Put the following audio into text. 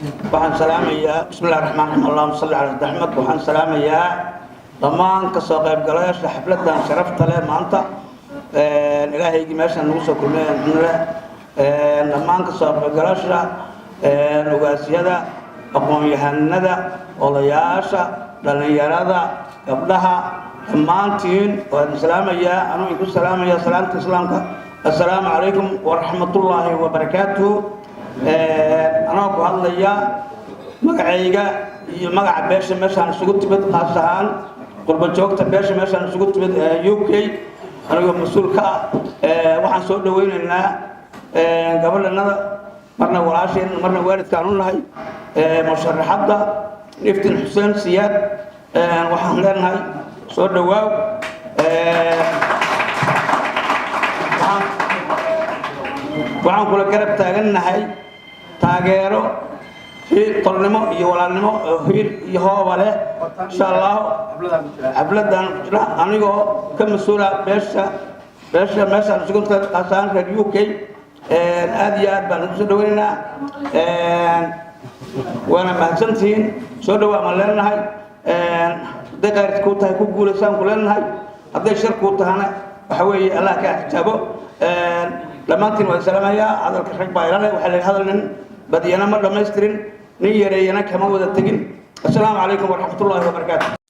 waxaan salaamayaa bismillaahir rahmaanir rahiim allahumma salli ala muhammad waxaan salaamayaa dhammaan ka soo qaybgalayaasha xafladan sharafta leh maanta ilaahaygi meeshan nagu soo kulmay dhammaan ka soo qaybgalayaasha ugaasiyada aqoon-yahanada odayaasha dhalinyarada gabdhaha dhammaantiin waan salaamayaa anuu ku salaamayaa salaamta islaamka assalaamu calaykum waraxmatullaahi wabarakaatuh anoo ku hadlaya magacayga iyo magaca beesha meeshaan isugu timid qaas ahaan qurba joogta beesha meeshaan isugu timid UK anigoo mas'uul ka waxaan soo dhaweynaynaa gabadhanada marna walaasheen marna waalidkaan u nahay musharaxada iftiin xuseen siyaad waxaan leenahay soo dhawaaw waxaan kula garab taagannahay taageero tolnimo iyo walaalnimo hiir iyo hooba leh insha Allah xafladan anigoo ka mas'uula beesha meeshaan isugu timid qaasaan reer UK aad iyo aad baan soo dhaweynaynaa وانا mahadsantiin soo dhawaa ma leenahay daqaarta ku tahay ku guulaysan ku leenahay haday shir ku tahana waxa weeye Allah ka xitaabo lamaantiin waa salaamaya hadalka rag baa ilaahay waxa la hadalnin badiyana ma dhameystirin nin yareeyana kama wada tagin assalaamu calaykum waraxmatullaahi wabarakaatuh